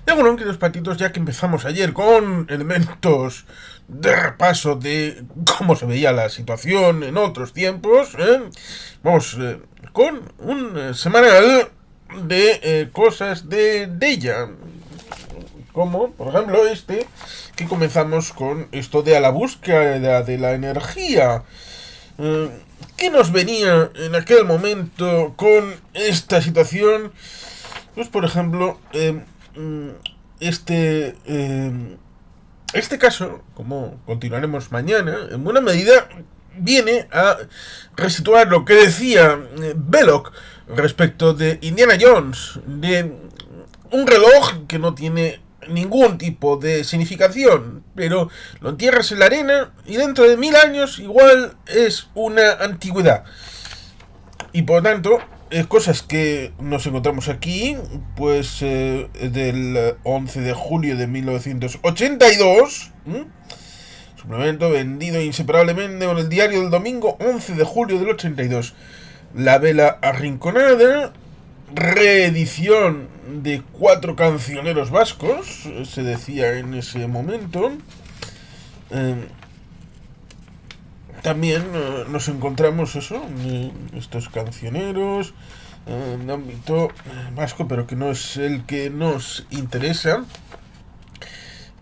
Y bueno, queridos patitos, ya que empezamos ayer con elementos de repaso de cómo se veía la situación en otros tiempos, vamos con un semanal de cosas de ella. Como, por ejemplo, que comenzamos con esto de a la búsqueda de la energía. Eh, ¿Qué nos venía en aquel momento con esta situación? Pues, por ejemplo, este, este caso, como continuaremos mañana, en buena medida viene a resituar lo que decía Belloc respecto de Indiana Jones, de un reloj que no tiene ningún tipo de significación, pero lo entierras en la arena y dentro de 1000 años igual es una antigüedad. Y por lo tanto, cosas que nos encontramos aquí, pues del 11 de julio de 1982, suplemento vendido inseparablemente con el diario del domingo 11 de julio del 82. La vela arrinconada, reedición de 4 cancioneros vascos, se decía en ese momento. Eh, También nos encontramos eso, estos cancioneros de ámbito vasco, pero que no es el que nos interesa.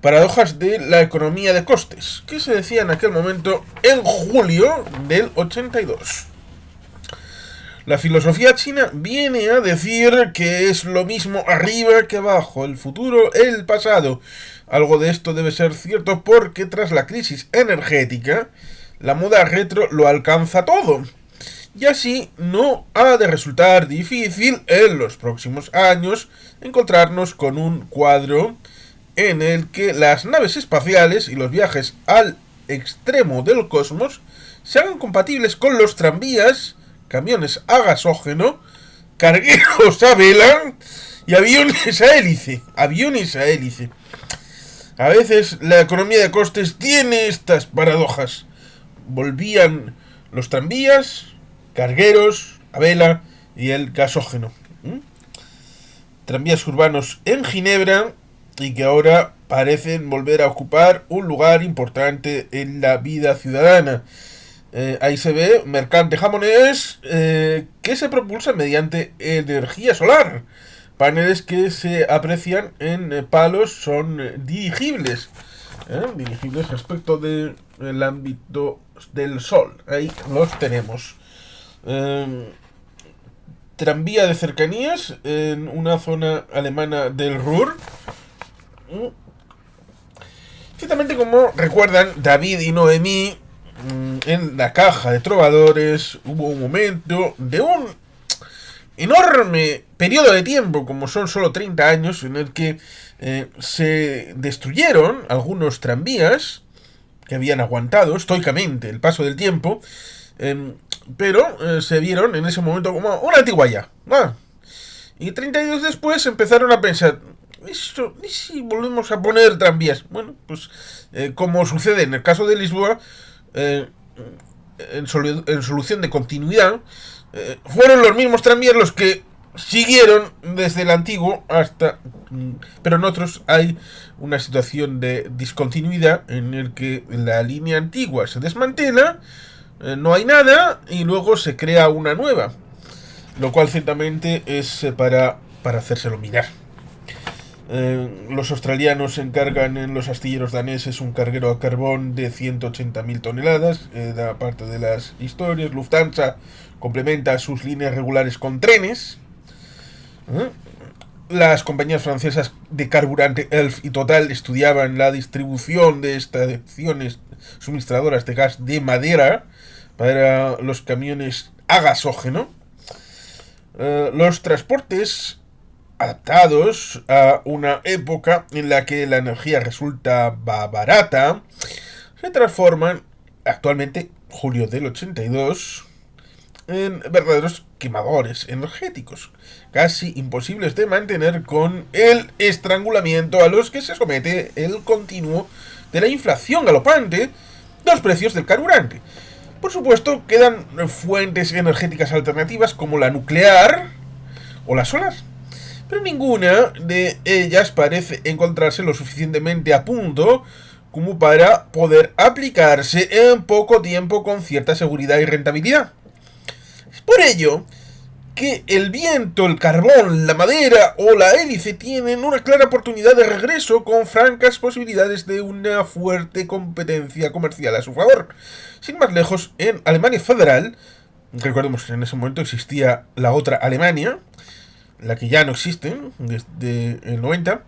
Paradojas de la economía de costes, que se decía en aquel momento en julio del 82. La filosofía china viene a decir que es lo mismo arriba que abajo, el futuro, el pasado. Algo de esto debe ser cierto porque tras la crisis energética, la moda retro lo alcanza todo. Y así no ha de resultar difícil en los próximos años encontrarnos con un cuadro en el que las naves espaciales y los viajes al extremo del cosmos se hagan compatibles con los tranvías, camiones a gasógeno, cargueros a vela y aviones a hélice. Aviones a hélice. A veces la economía de costes tiene estas paradojas. Volvían los tranvías, cargueros a vela y el gasógeno. Tranvías urbanos en Ginebra y que ahora parecen volver a ocupar un lugar importante en la vida ciudadana. Ahí se ve mercante japonés que se propulsa mediante energía solar. Paneles que se aprecian en palos son dirigibles. Dirigibles respecto del ámbito del sol. Ahí los tenemos. Tranvía de cercanías en una zona alemana del Ruhr. Ciertamente, como recuerdan David y Noemí, en la caja de trovadores hubo un momento de un enorme periodo de tiempo, como son solo 30 años, en el que se destruyeron algunos tranvías que habían aguantado estoicamente el paso del tiempo, pero se vieron en ese momento como una antiguaya. Y 30 años después empezaron a pensar, ¿y si volvemos a poner tranvías? Bueno, pues como sucede en el caso de Lisboa, en solución de continuidad, fueron los mismos tranvías los que siguieron desde el antiguo hasta... Pero en otros hay una situación de discontinuidad en el que la línea antigua se desmantela, no hay nada y luego se crea una nueva, lo cual ciertamente es para hacérselo mirar. Los australianos encargan en los astilleros daneses un carguero a carbón de 180.000 toneladas. Da parte de las historias. Lufthansa complementa sus líneas regulares con trenes. Las compañías francesas de carburante Elf y Total estudiaban la distribución de estaciones suministradoras de gas de madera para los camiones a gasógeno. Los transportes adaptados a una época en la que la energía resulta barata, se transforman actualmente, julio del 82, en verdaderos quemadores energéticos, casi imposibles de mantener con el estrangulamiento a los que se somete el continuo de la inflación galopante de los precios del carburante. Por supuesto, quedan fuentes energéticas alternativas como la nuclear o la solar. pero ninguna de ellas parece encontrarse lo suficientemente a punto como para poder aplicarse en poco tiempo con cierta seguridad y rentabilidad. Es por ello que el viento, el carbón, la madera o la hélice tienen una clara oportunidad de regreso con francas posibilidades de una fuerte competencia comercial a su favor. Sin más lejos, en Alemania Federal, recordemos que en ese momento existía la otra Alemania, la que ya no existe desde el 90,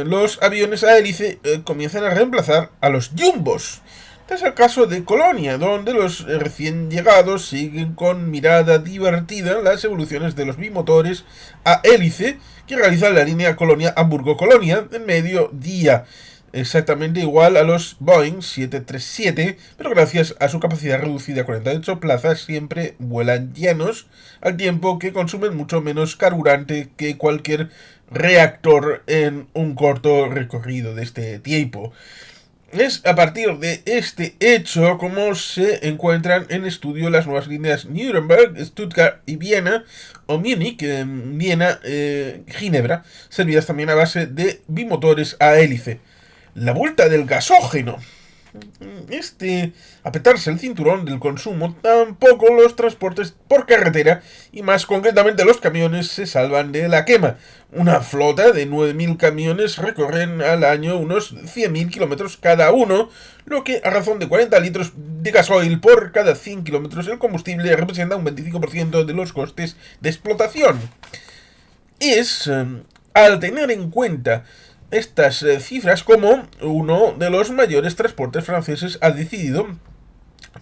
los aviones a hélice comienzan a reemplazar a los jumbos. Este es el caso de Colonia, donde los recién llegados siguen con mirada divertida las evoluciones de los bimotores a hélice que realizan la línea Colonia-Hamburgo-Colonia en mediodía. Exactamente igual a los Boeing 737, pero gracias a su capacidad reducida a 48 plazas siempre vuelan llenos, al tiempo que consumen mucho menos carburante que cualquier reactor en un corto recorrido de este tiempo. Es a partir de este hecho como se encuentran en estudio las nuevas líneas Nuremberg, Stuttgart y Viena, o Múnich, Viena, Ginebra, servidas también a base de bimotores a hélice. La vuelta del gasógeno. Apretarse el cinturón del consumo, tampoco los transportes por carretera, y más concretamente los camiones, se salvan de la quema. Una flota de 9.000 camiones recorren al año unos 100.000 kilómetros cada uno, lo que a razón de 40 litros de gasoil por cada 100 kilómetros el combustible representa un 25% de los costes de explotación. Al tener en cuenta estas cifras como uno de los mayores transportes franceses ha decidido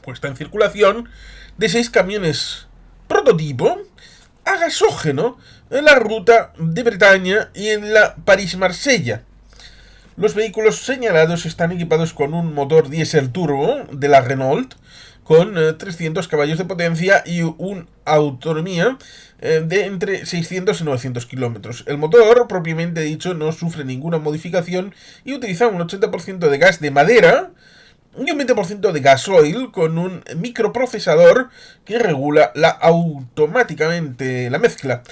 puesta en circulación de 6 camiones prototipo a gasógeno en la ruta de Bretaña y en la París-Marsella. Los vehículos señalados están equipados con un motor diésel turbo de la Renault con 300 caballos de potencia y una autonomía de entre 600 y 900 kilómetros. El motor, propiamente dicho, no sufre ninguna modificación y utiliza un 80% de gas de madera y un 20% de gasoil con un microprocesador que regula automáticamente la mezcla.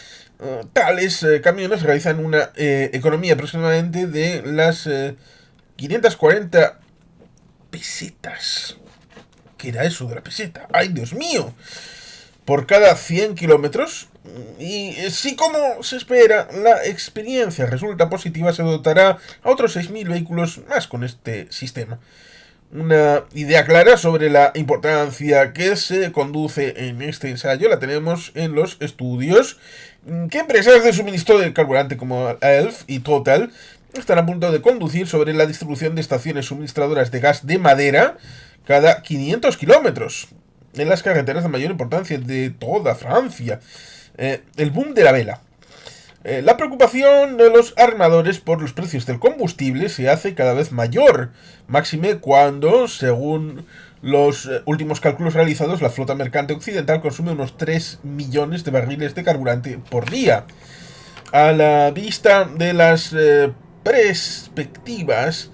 Tales camiones realizan una economía aproximadamente de las 540 pesetas. ¿Qué era eso de la peseta? ¡Ay, Dios mío! Por cada 100 kilómetros. Y si, como se espera, la experiencia resulta positiva, se dotará a otros 6.000 vehículos más con este sistema. Una idea clara sobre la importancia que se conduce en este ensayo la tenemos en los estudios que empresas de suministro de carburante como ELF y Total están a punto de conducir sobre la distribución de estaciones suministradoras de gas de madera cada 500 kilómetros en las carreteras de mayor importancia de toda Francia. El boom de la vela. La preocupación de los armadores por los precios del combustible se hace cada vez mayor, máxime cuando, según los últimos cálculos realizados, la flota mercante occidental consume unos 3 millones de barriles de carburante por día. A la vista de las perspectivas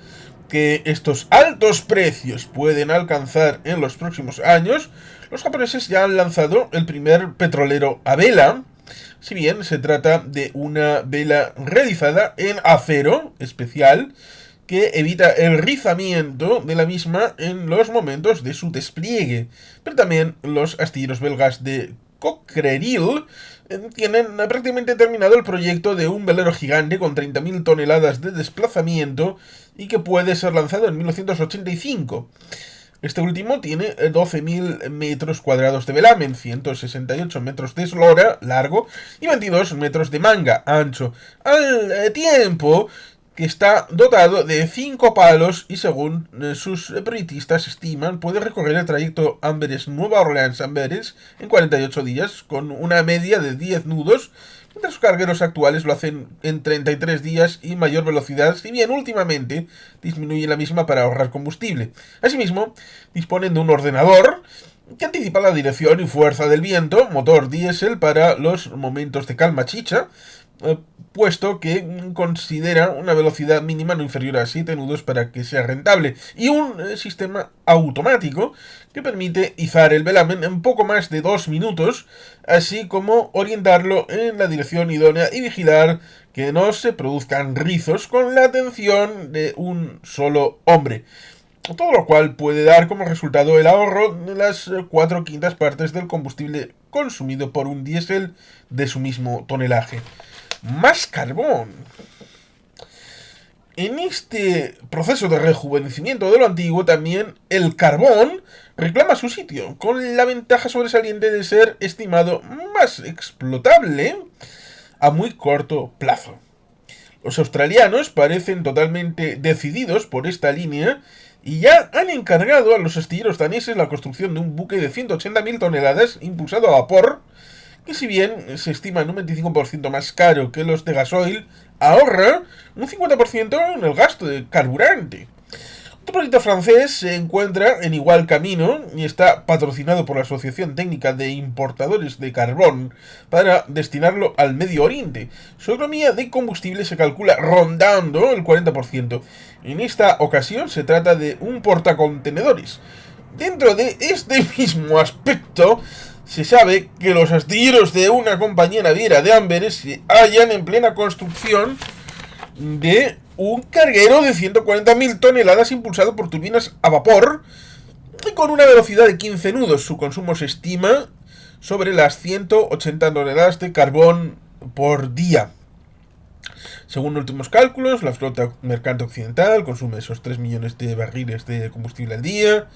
que estos altos precios pueden alcanzar en los próximos años, los japoneses ya han lanzado el primer petrolero a vela, si bien se trata de una vela realizada en acero especial que evita el rizamiento de la misma en los momentos de su despliegue. Pero también los astilleros belgas de Cockerill tienen prácticamente terminado el proyecto de un velero gigante con 30.000 toneladas de desplazamiento y que puede ser lanzado en 1985. Este último tiene 12.000 metros cuadrados de velamen, 168 metros de eslora largo y 22 metros de manga ancho, al tiempo que está dotado de 5 palos y, según sus proyectistas estiman, puede recorrer el trayecto Amberes-Nueva Orleans-Amberes en 48 días con una media de 10 nudos, mientras los cargueros actuales lo hacen en 33 días y mayor velocidad, si bien últimamente disminuye la misma para ahorrar combustible. Asimismo, disponen de un ordenador que anticipa la dirección y fuerza del viento, motor diésel para los momentos de calma chicha, puesto que considera una velocidad mínima no inferior a 7 nudos para que sea rentable, y un sistema automático que permite izar el velamen en poco más de 2 minutos, así como orientarlo en la dirección idónea y vigilar que no se produzcan rizos con la atención de un solo hombre. Todo lo cual puede dar como resultado el ahorro de las 4/5 partes del combustible consumido por un diésel de su mismo tonelaje. Más carbón. En este proceso de rejuvenecimiento de lo antiguo, también el carbón reclama su sitio, con la ventaja sobresaliente de ser estimado más explotable a muy corto plazo. Los australianos parecen totalmente decididos por esta línea y ya han encargado a los astilleros daneses la construcción de un buque de 180.000 toneladas impulsado a vapor, que si bien se estima en un 25% más caro que los de gasoil, ahorra un 50% en el gasto de carburante. Otro proyecto francés se encuentra en igual camino y está patrocinado por la Asociación Técnica de Importadores de Carbón para destinarlo al Medio Oriente. Su economía de combustible se calcula rondando el 40%. En esta ocasión se trata de un portacontenedores. Dentro de este mismo aspecto, se sabe que los astilleros de una compañía naviera de Amberes se hallan en plena construcción de un carguero de 140.000 toneladas impulsado por turbinas a vapor y con una velocidad de 15 nudos. Su consumo se estima sobre las 180 toneladas de carbón por día. Según últimos cálculos, la flota mercante occidental consume esos 3 millones de barriles de combustible al día.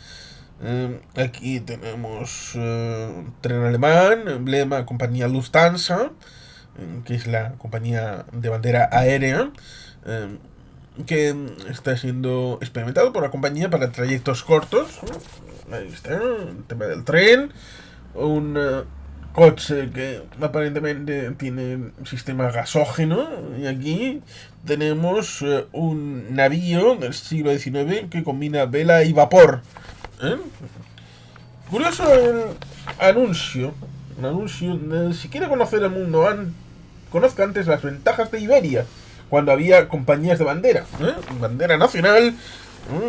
Aquí tenemos tren alemán, emblema compañía Lufthansa, que es la compañía de bandera aérea, que está siendo experimentado por la compañía para trayectos cortos. Ahí está, el tema del tren. Un coche que aparentemente tiene sistema gasógeno. Y aquí tenemos un navío del siglo XIX que combina vela y vapor. Curioso el anuncio. Un anuncio de, si quiere conocer el mundo, conozca antes las ventajas de Iberia, cuando había compañías de bandera. Bandera nacional,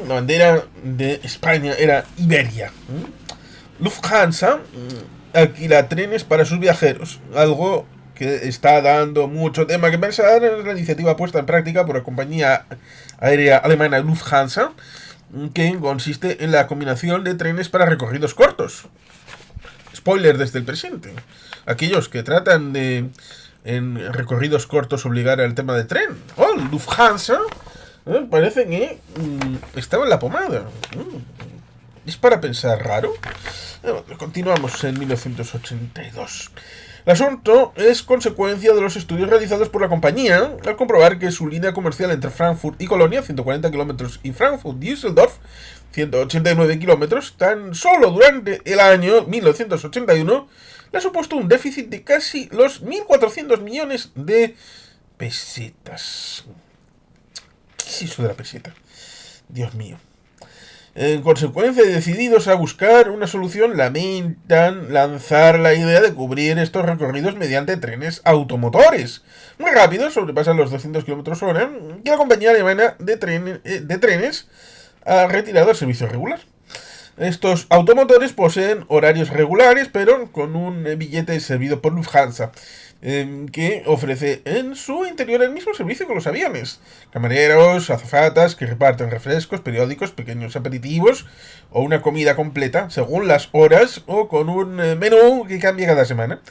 la bandera de España era Iberia. Lufthansa alquila trenes para sus viajeros, algo que está dando mucho tema que pensar en la iniciativa puesta en práctica por la compañía aérea alemana Lufthansa, que consiste en la combinación de trenes para recorridos cortos. Spoiler desde el presente. Aquellos que tratan de, en recorridos cortos, obligar al tema de tren. Oh, Lufthansa parece que estaba en la pomada. Es para pensar raro. Continuamos en 1982. El asunto es consecuencia de los estudios realizados por la compañía al comprobar que su línea comercial entre Frankfurt y Colonia, 140 kilómetros, y Frankfurt-Düsseldorf, 189 kilómetros, tan solo durante el año 1981 le ha supuesto un déficit de casi los 1.400 millones de pesetas. ¿Qué es eso de la peseta? Dios mío. En consecuencia, decididos a buscar una solución, lamentan lanzar la idea de cubrir estos recorridos mediante trenes automotores muy rápidos, sobrepasan los 200 km/h, que la compañía alemana de trenes ha retirado al servicio regular. Estos automotores poseen horarios regulares, pero con un billete servido por Lufthansa, que ofrece en su interior el mismo servicio que los aviones. Camareros, azafatas que reparten refrescos, periódicos, pequeños aperitivos o una comida completa según las horas o con un menú que cambia cada semana.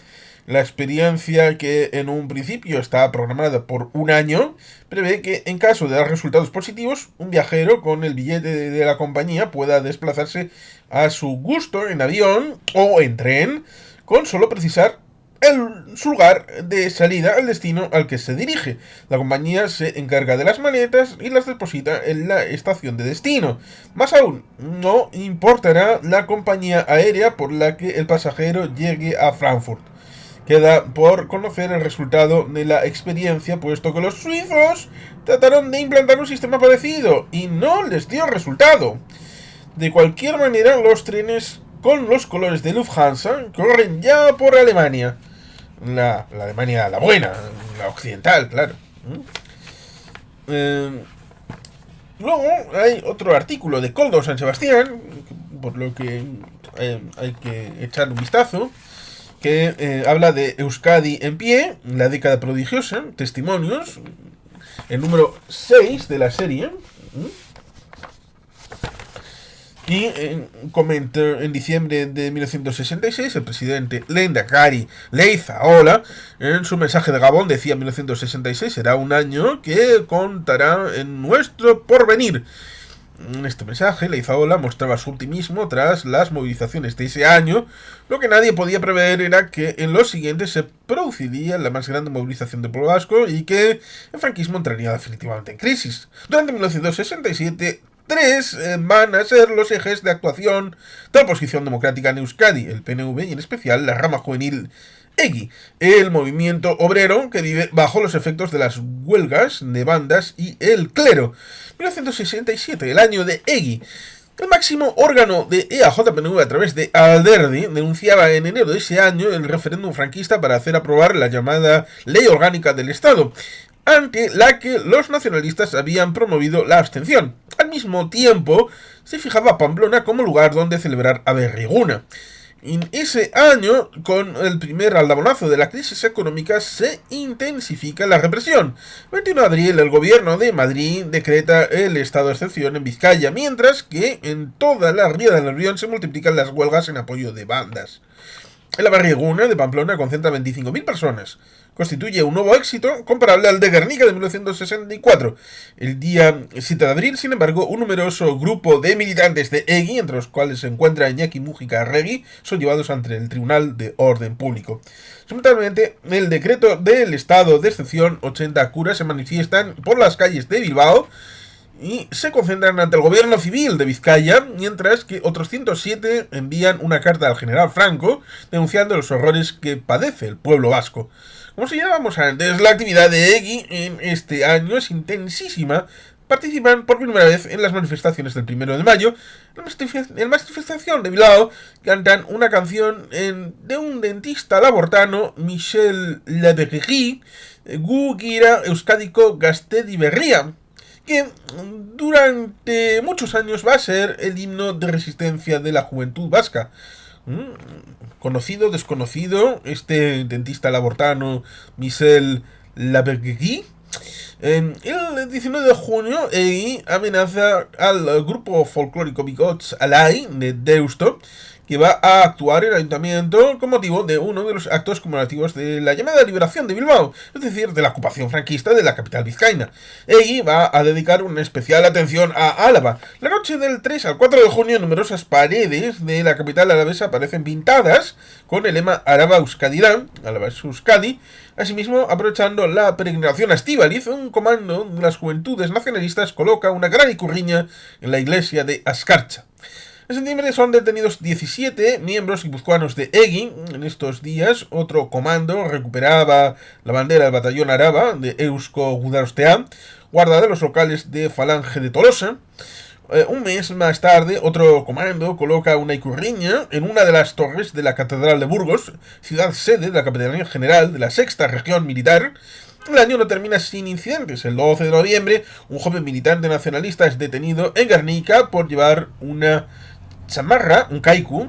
La experiencia, que en un principio está programada por un año, prevé que en caso de dar resultados positivos, un viajero con el billete de la compañía pueda desplazarse a su gusto en avión o en tren con solo precisar su lugar de salida al destino al que se dirige. La compañía se encarga de las maletas y las deposita en la estación de destino. Más aún, no importará la compañía aérea por la que el pasajero llegue a Frankfurt. Queda por conocer el resultado de la experiencia, puesto que los suizos trataron de implantar un sistema parecido y no les dio resultado. De cualquier manera, los trenes con los colores de Lufthansa corren ya por Alemania. la Alemania, la buena, la occidental, claro. Luego hay otro artículo de Koldo San Sebastián, por lo que hay que echar un vistazo, que habla de Euskadi en pie, la década prodigiosa, testimonios, el número 6 de la serie. Y comenta en diciembre de 1966 el presidente Lehendakari Leizaola, en su mensaje de Gabón, decía: 1966 será un año que contará en nuestro porvenir. En este mensaje, Leizaola mostraba su optimismo tras las movilizaciones de ese año. Lo que nadie podía prever era que en los siguientes se produciría la más grande movilización del pueblo vasco y que el franquismo entraría definitivamente en crisis. Durante 1967, tres van a ser los ejes de actuación de la oposición democrática en Euskadi, el PNV y en especial la rama juvenil EGI, el movimiento obrero que vive bajo los efectos de las huelgas de bandas y el clero. 1967, el año de EGI. El máximo órgano de EAJ-PNV a través de Alderdi denunciaba en enero de ese año el referéndum franquista para hacer aprobar la llamada Ley Orgánica del Estado, ante la que los nacionalistas habían promovido la abstención. Al mismo tiempo, se fijaba Pamplona como lugar donde celebrar Aberriguna. En ese año, con el primer aldabonazo de la crisis económica, se intensifica la represión. El 21 de abril, el gobierno de Madrid decreta el estado de excepción en Vizcaya, mientras que en toda la ría del Nervión se multiplican las huelgas en apoyo de bandas. La Aberriguna de Pamplona concentra 25.000 personas. Constituye un nuevo éxito comparable al de Guernica de 1964. El día 7 de abril, sin embargo, un numeroso grupo de militantes de EGI, entre los cuales se encuentra Iñaki Mújica Arregui, son llevados ante el Tribunal de Orden Público. Simultáneamente, el decreto del estado de excepción, 80 curas se manifiestan por las calles de Bilbao y se concentran ante el gobierno civil de Vizcaya, mientras que otros 107 envían una carta al general Franco denunciando los horrores que padece el pueblo vasco. Como señalábamos antes, la actividad de EGI en este año es intensísima. Participan por primera vez en las manifestaciones del 1 de mayo. En la manifestación de Bilbao cantan una canción de un dentista labortano, Michel Lavergy, Gu gira Euskadiko Gaztedi Berria, que durante muchos años va a ser el himno de resistencia de la juventud vasca. Conocido, desconocido, este dentista labortano, Michel Lavergy. El 19 de junio, EGI amenaza al grupo folclórico Bigots Alai de Deusto, que va a actuar en el ayuntamiento con motivo de uno de los actos conmemorativos de la llamada liberación de Bilbao, es decir, de la ocupación franquista de la capital vizcaína. EGI va a dedicar una especial atención a Álava. La noche del 3 al 4 de junio, numerosas paredes de la capital alavesa aparecen pintadas con el lema Araba Euskadi, Álava es Euskadi. Asimismo, aprovechando la peregrinación a Estíbaliz, un comando de las juventudes nacionalistas coloca una gran icurriña en la iglesia de Ascarcha. En septiembre son detenidos 17 miembros guipuzcoanos de EGI. En estos días, otro comando recuperaba la bandera del batallón Araba de Eusko Gudarostea, guarda de los locales de Falange de Tolosa. Un mes más tarde, otro comando coloca una icurriña en una de las torres de la Catedral de Burgos, ciudad sede de la Capitanía General de la Sexta Región Militar. El año no termina sin incidentes. El 12 de noviembre, un joven militante nacionalista es detenido en Guernica por llevar una chamarra, un kaiku,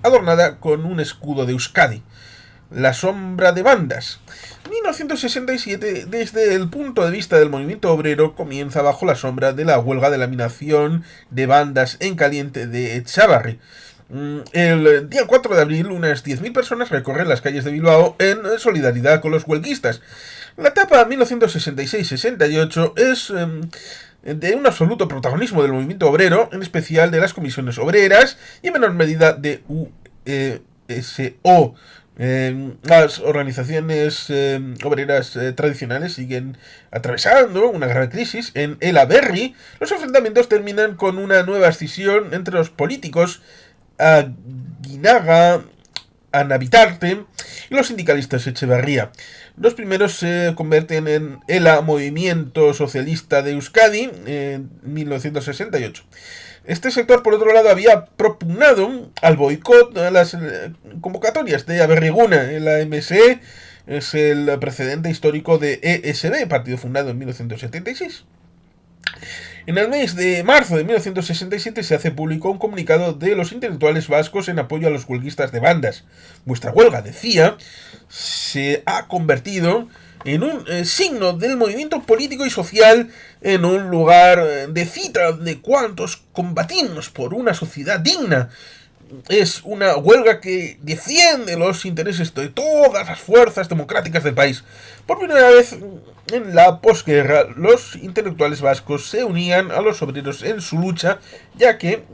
adornada con un escudo de Euskadi. La sombra de bandas. 1967, desde el punto de vista del movimiento obrero, comienza bajo la sombra de la huelga de laminación de bandas en caliente de Echavarri. El día 4 de abril, unas 10.000 personas recorren las calles de Bilbao en solidaridad con los huelguistas. La etapa 1966-68 es de un absoluto protagonismo del movimiento obrero, en especial de las comisiones obreras y en menor medida de USO. Las organizaciones obreras tradicionales siguen atravesando una gran crisis. En el Aberri, los enfrentamientos terminan con una nueva escisión entre los políticos Aguinaga, Anabitarte y los sindicalistas Echevarría. Los primeros se convierten en ELA, Movimiento Socialista de Euskadi, en 1968. Este sector, por otro lado, había propugnado al boicot a las convocatorias de Aberriguna en la MSE Es el precedente histórico de ESB, partido fundado en 1976. En el mes de marzo de 1967 se hace público un comunicado de los intelectuales vascos en apoyo a los huelguistas de bandas. Vuestra huelga, decía, se ha convertido en un signo del movimiento político y social, en un lugar de cita de cuantos combatimos por una sociedad digna. Es una huelga que defiende los intereses de todas las fuerzas democráticas del país. Por primera vez en la posguerra, los intelectuales vascos se unían a los obreros en su lucha, ya que,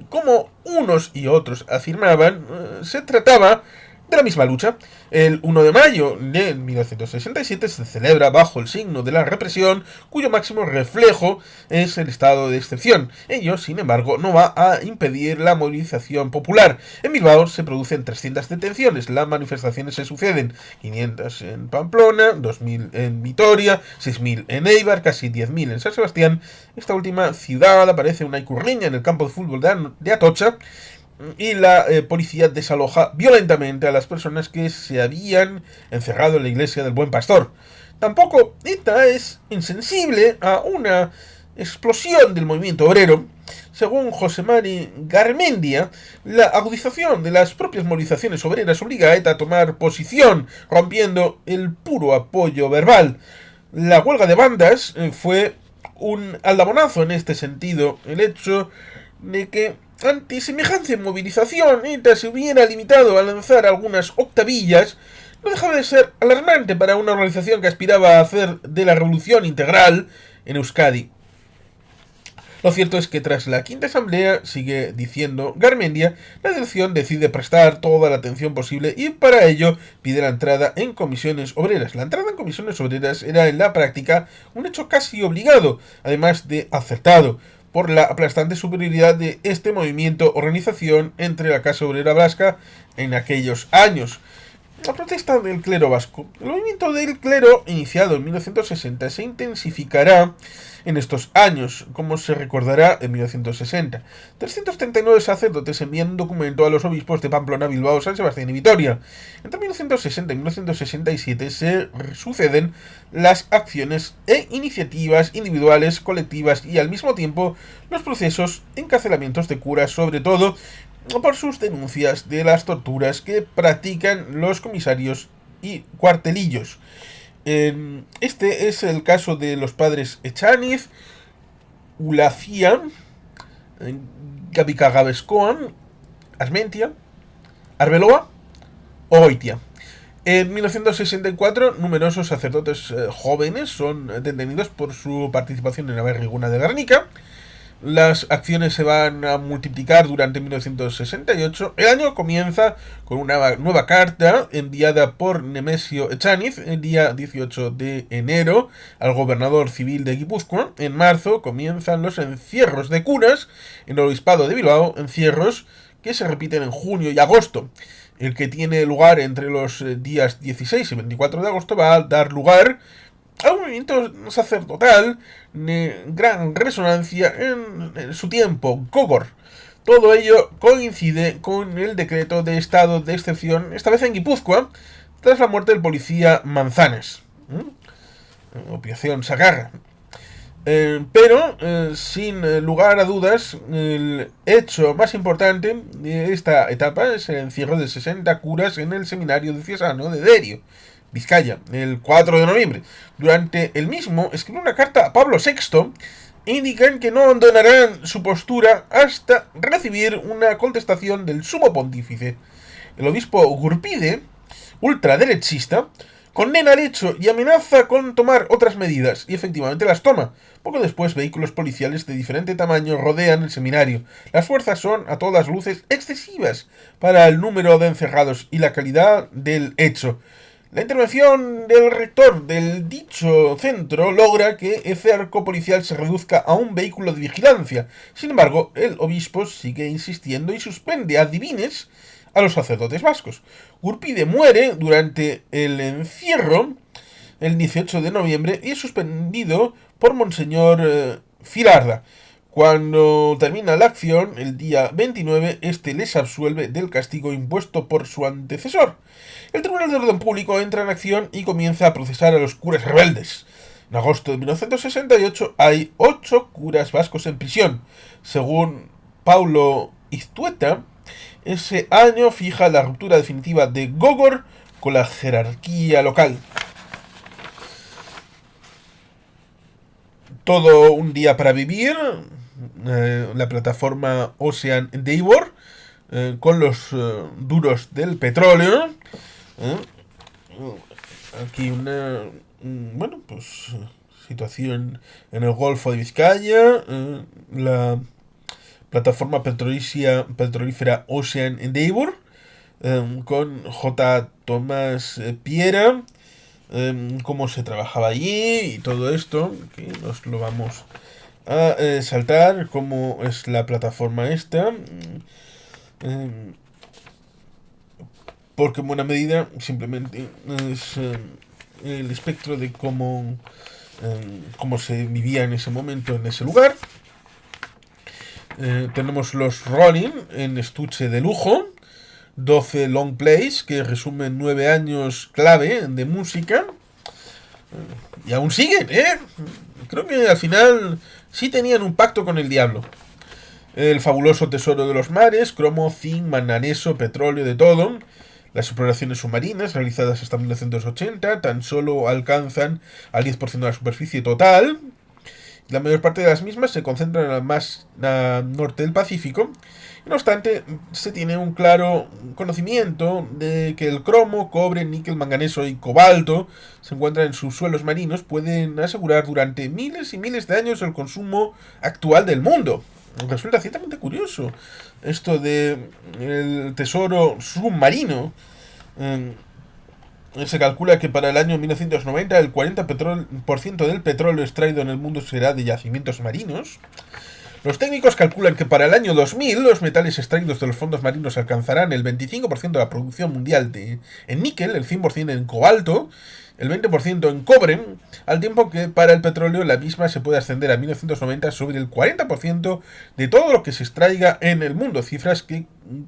como unos y otros afirmaban, se trataba de la misma lucha. El 1 de mayo de 1967 se celebra bajo el signo de la represión, cuyo máximo reflejo es el estado de excepción. Ello, sin embargo, no va a impedir la movilización popular. En Bilbao se producen 300 detenciones, las manifestaciones se suceden: 500 en Pamplona, 2000 en Vitoria, 6000 en Eibar, casi 10.000 en San Sebastián. Esta última ciudad aparece una icurriña en el campo de fútbol de Atocha, y la policía desaloja violentamente a las personas que se habían encerrado en la iglesia del Buen Pastor. Tampoco ETA es insensible a una explosión del movimiento obrero. Según José Mari Garmendia, la agudización de las propias movilizaciones obreras obliga a ETA a tomar posición, rompiendo el puro apoyo verbal. La huelga de bandas fue un aldabonazo en este sentido. El hecho de que ante semejante movilización ETA se hubiera limitado a lanzar algunas octavillas no dejaba de ser alarmante para una organización que aspiraba a hacer de la revolución integral en Euskadi. Lo cierto es que tras la quinta asamblea, sigue diciendo Garmendia, la dirección decide prestar toda la atención posible y para ello pide la entrada en comisiones obreras. La entrada en comisiones obreras era en la práctica un hecho casi obligado, además de acertado, por la aplastante superioridad de este movimiento organización entre la clase obrera vasca en aquellos años. La protesta del clero vasco. El movimiento del clero, iniciado en 1960, se intensificará en estos años, como se recordará en 1960. 339 sacerdotes envían un documento a los obispos de Pamplona, Bilbao, San Sebastián y Vitoria. Entre 1960 y 1967 se suceden las acciones e iniciativas individuales, colectivas y al mismo tiempo los procesos, encarcelamientos de curas, sobre todo por sus denuncias de las torturas que practican los comisarios y cuartelillos. Este es el caso de los padres Echaniz, Ulacia, Gabikagabeskoan, Armentia, Arbeloa o Goitia. En 1964, numerosos sacerdotes jóvenes son detenidos por su participación en la Berriguna de Guernica. Las acciones se van a multiplicar durante 1968. El año comienza con una nueva carta enviada por Nemesio Echaniz el día 18 de enero al gobernador civil de Guipúzcoa. En marzo comienzan los encierros de curas en el obispado de Bilbao, encierros que se repiten en junio y agosto. El que tiene lugar entre los días 16 y 24 de agosto va a dar lugar a un movimiento sacerdotal de gran resonancia en su tiempo, Gogor. Todo ello coincide con el decreto de estado de excepción, esta vez en Guipúzcoa, tras la muerte del policía Manzanes. Operación Sagarra. Pero, sin lugar a dudas, el hecho más importante de esta etapa es el encierro de 60 curas en el seminario diocesano de Derio, Vizcaya, el 4 de noviembre. Durante el mismo, escribió una carta a Pablo VI e indican que no abandonarán su postura hasta recibir una contestación del sumo pontífice. El obispo Gurpide, ultraderechista, condena el hecho y amenaza con tomar otras medidas, y efectivamente las toma. Poco después, vehículos policiales de diferente tamaño rodean el seminario. Las fuerzas son, a todas luces, excesivas para el número de encerrados y la calidad del hecho. La intervención del rector del dicho centro logra que el cerco policial se reduzca a un vehículo de vigilancia. Sin embargo, el obispo sigue insistiendo y suspende adivines a los sacerdotes vascos. Gurpide muere durante el encierro el 18 de noviembre y es suspendido por Monseñor Filarda. Cuando termina la acción, el día 29, este les absuelve del castigo impuesto por su antecesor. El Tribunal de Orden Público entra en acción y comienza a procesar a los curas rebeldes. En agosto de 1968 hay 8 curas vascos en prisión. Según Paulo Iztueta, ese año fija la ruptura definitiva de Gogor con la jerarquía local. Todo un día para vivir, la plataforma Ocean Endeavour, con los duros del petróleo. eh, Aquí una, bueno, pues situación en el Golfo de Vizcaya, la plataforma petrolífera Ocean Endeavour, con J. Tomás Piera, cómo se trabajaba allí y todo esto, que nos lo vamos a saltar, cómo es la plataforma esta, porque en buena medida simplemente es el espectro de cómo se vivía en ese momento, en ese lugar. Tenemos los Rolling en estuche de lujo, 12 long plays que resumen 9 años clave de música. Y aún siguen, ¿eh? Creo que al final sí tenían un pacto con el diablo. El fabuloso tesoro de los mares, cromo, zinc, manganeso, petróleo, de todo. Las exploraciones submarinas, realizadas hasta 1980, tan solo alcanzan al 10% de la superficie total. La mayor parte de las mismas se concentran al más norte del Pacífico. No obstante, se tiene un claro conocimiento de que el cromo, cobre, níquel, manganeso y cobalto se encuentran en subsuelos marinos, pueden asegurar durante miles y miles de años el consumo actual del mundo. Resulta ciertamente curioso esto de el tesoro submarino. Se calcula que para el año 1990 el 40% del petróleo extraído en el mundo será de yacimientos marinos. Los técnicos calculan que para el año 2000 los metales extraídos de los fondos marinos alcanzarán el 25% de la producción mundial en níquel, el 100% en cobalto, el 20% en cobre, al tiempo que para el petróleo la misma se puede ascender a 1990 sobre el 40% de todo lo que se extraiga en el mundo, cifras que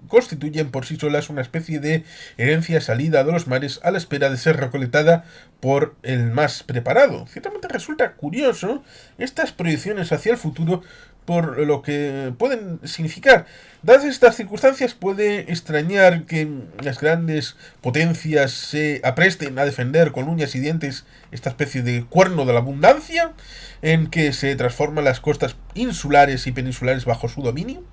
constituyen por sí solas una especie de herencia salida de los mares a la espera de ser recolectada por el más preparado. Ciertamente resulta curioso estas proyecciones hacia el futuro por lo que pueden significar. Dadas estas circunstancias, puede extrañar que las grandes potencias se apresten a defender con uñas y dientes esta especie de cuerno de la abundancia, en que se transforman las costas insulares y peninsulares bajo su dominio.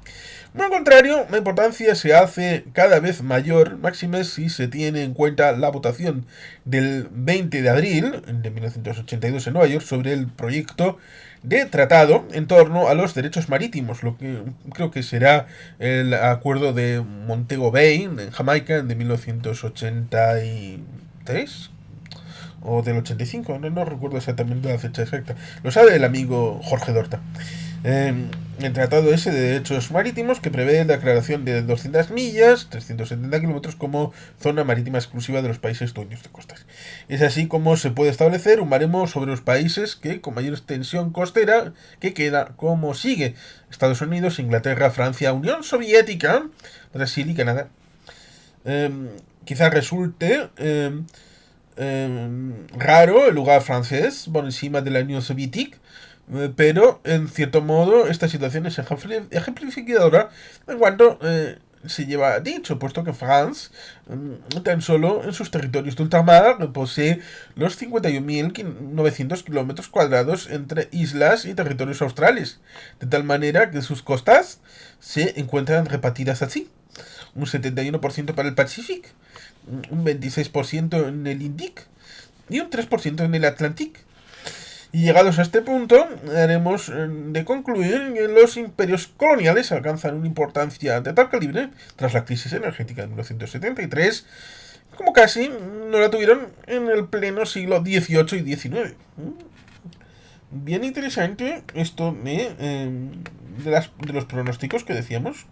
Por el contrario, la importancia se hace cada vez mayor, máxime si se tiene en cuenta la votación del 20 de abril de 1982 en Nueva York sobre el proyecto de tratado en torno a los derechos marítimos, lo que creo que será el acuerdo de Montego Bay en Jamaica de 1983 o del 85, no recuerdo exactamente la fecha exacta, lo sabe el amigo Jorge Dorta. El tratado ese de derechos marítimos que prevé la declaración de 200 millas, 370 kilómetros como zona marítima exclusiva de los países dueños de costas. Es así como se puede establecer un baremo sobre los países que con mayor extensión costera, que queda como sigue: Estados Unidos, Inglaterra, Francia, Unión Soviética, Brasil y Canadá. Quizás resulte raro el lugar francés por encima de la Unión Soviética, pero en cierto modo esta situación es ejemplificadora en cuanto se lleva dicho, puesto que France tan solo en sus territorios de ultramar posee los 51.900 kilómetros cuadrados entre islas y territorios australes, de tal manera que sus costas se encuentran repartidas así: un 71% para el Pacífico, un 26% en el Índico y un 3% en el Atlántico. Y llegados a este punto, haremos de concluir que los imperios coloniales alcanzan una importancia de tal calibre tras la crisis energética de 1973, como casi no la tuvieron en el pleno siglo XVIII y XIX. Bien interesante esto de los pronósticos que decíamos.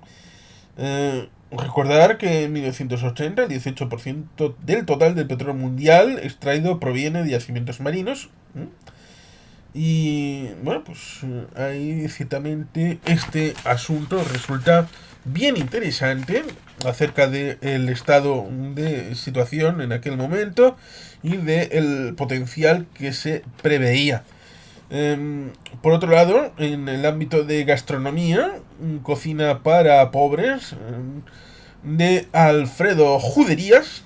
Recordar que en 1980 el 18% del total del petróleo mundial extraído proviene de yacimientos marinos. Y bueno, pues ahí ciertamente este asunto resulta bien interesante acerca del estado de situación en aquel momento y del potencial que se preveía. Por otro lado, en el ámbito de gastronomía, cocina para pobres, de Alfredo Juderías,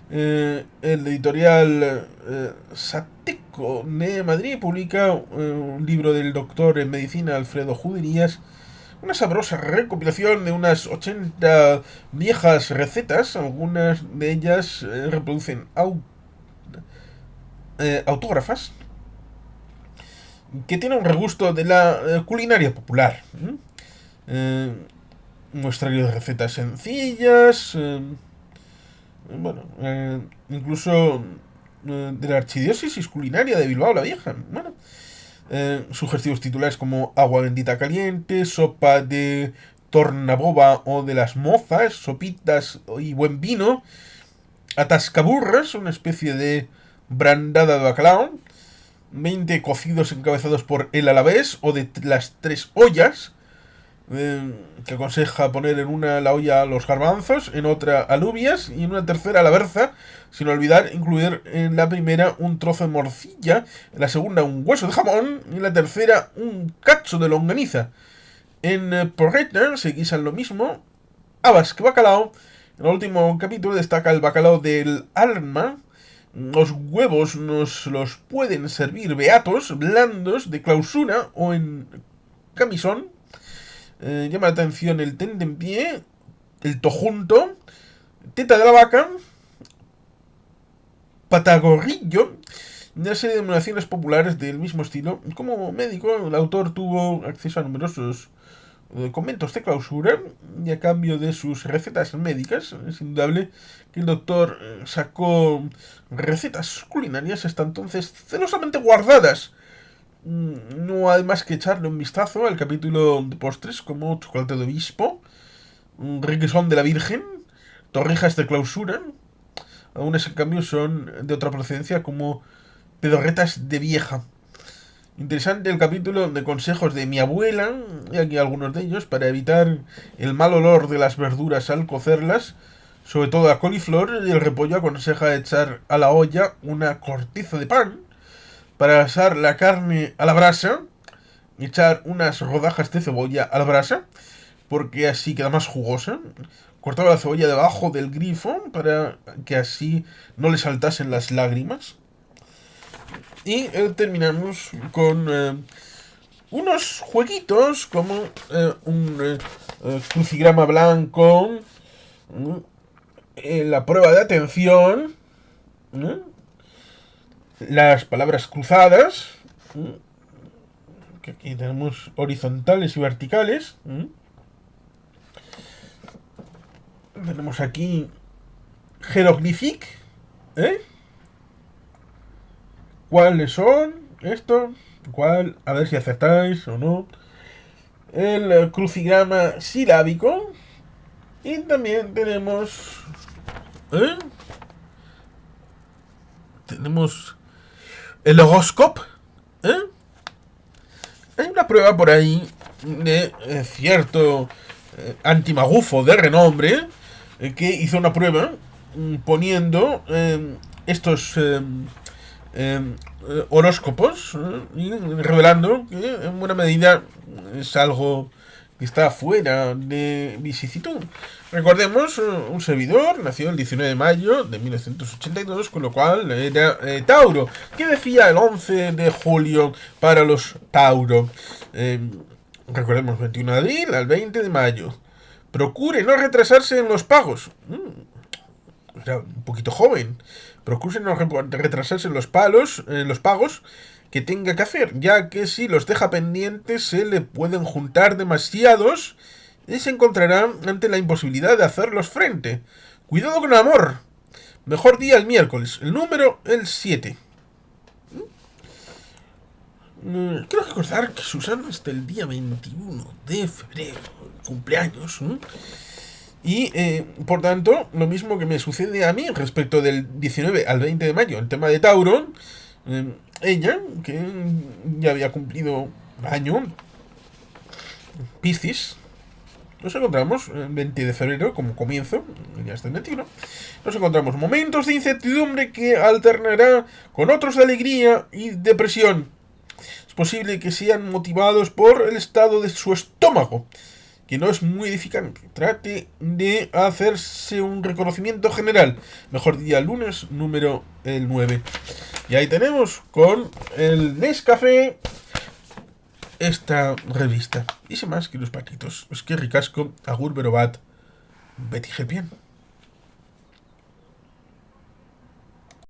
el editorial Sateco de Madrid publica un libro del doctor en medicina Alfredo Juderías, una sabrosa recopilación de unas 80 viejas recetas, algunas de ellas reproducen autógrafas, que tiene un regusto de la culinaria popular. Eh, Muestrario de recetas sencillas, bueno, incluso de la Archidiócesis Culinaria de Bilbao la Vieja. Bueno, sugestivos titulares como Agua bendita caliente, Sopa de tornaboba o de las mozas, Sopitas y buen vino, Atascaburras, una especie de brandada de bacalao, 20 cocidos encabezados por el Alavés o de las tres ollas, que aconseja poner en una la olla los garbanzos, en otra alubias y en una tercera la berza, sin olvidar incluir en la primera un trozo de morcilla, en la segunda un hueso de jamón y en la tercera un cacho de longaniza. En Porreta se guisan lo mismo, habas que bacalao. En el último capítulo destaca el bacalao del alma. Los huevos nos los pueden servir beatos, blandos, de clausura o en camisón. Llama la atención el tentempié, el tojunto, teta de la vaca, patagorrillo, una serie de denominaciones populares del mismo estilo. Como médico, el autor tuvo acceso a numerosos conventos de clausura y a cambio de sus recetas médicas, es indudable que el doctor sacó recetas culinarias hasta entonces celosamente guardadas. No hay más que echarle un vistazo al capítulo de postres como chocolate de obispo, requesón de la Virgen, torrijas de clausura. Algunas en cambio son de otra procedencia como pedorretas de vieja. Interesante el capítulo de consejos de mi abuela, y aquí algunos de ellos, para evitar el mal olor de las verduras al cocerlas, sobre todo a coliflor, y el repollo aconseja echar a la olla una corteza de pan para asar la carne a la brasa, echar unas rodajas de cebolla a la brasa, porque así queda más jugosa. Cortaba la cebolla debajo del grifo para que así no le saltasen las lágrimas. Y terminamos con unos jueguitos como un crucigrama blanco, la prueba de atención, las palabras cruzadas, que aquí tenemos horizontales y verticales. Tenemos aquí jeroglífic, ¿cuáles son? Esto, ¿cuál? A ver si acertáis o no. El crucigrama silábico. Y también tenemos... Tenemos el horóscopo. Hay una prueba por ahí de cierto antimagufo de renombre que hizo una prueba poniendo estos horóscopos y revelando que en buena medida es algo que está fuera de vicisitud. Recordemos, un servidor nació el 19 de mayo de 1982, con lo cual era Tauro. ¿Qué decía el 11 de julio para los Tauro? Recordemos, 21 de abril al 20 de mayo. Procure no retrasarse en los pagos. Era un poquito joven. Procure no retrasarse en los pagos que tenga que hacer, ya que si los deja pendientes se le pueden juntar demasiados y se encontrará ante la imposibilidad de hacerlos frente. Cuidado con el amor. Mejor día el miércoles. El número, el 7. Quiero recordar que Susana hasta el día 21 de febrero, cumpleaños. Y, por tanto, lo mismo que me sucede a mí respecto del 19 al 20 de mayo, el tema de Tauro, Ella, que ya había cumplido año, Piscis, nos encontramos el 20 de febrero como comienzo, ya está el 21. Nos encontramos momentos de incertidumbre que alternará con otros de alegría y depresión. Es posible que sean motivados por el estado de su estómago, que no es muy edificante. Trate de hacerse un reconocimiento general. Mejor día lunes, número el 9. Y ahí tenemos con el Nescafé esta revista. Y sin más que los patitos. Es que ricasco, agur, berobat, Betty Gelpien.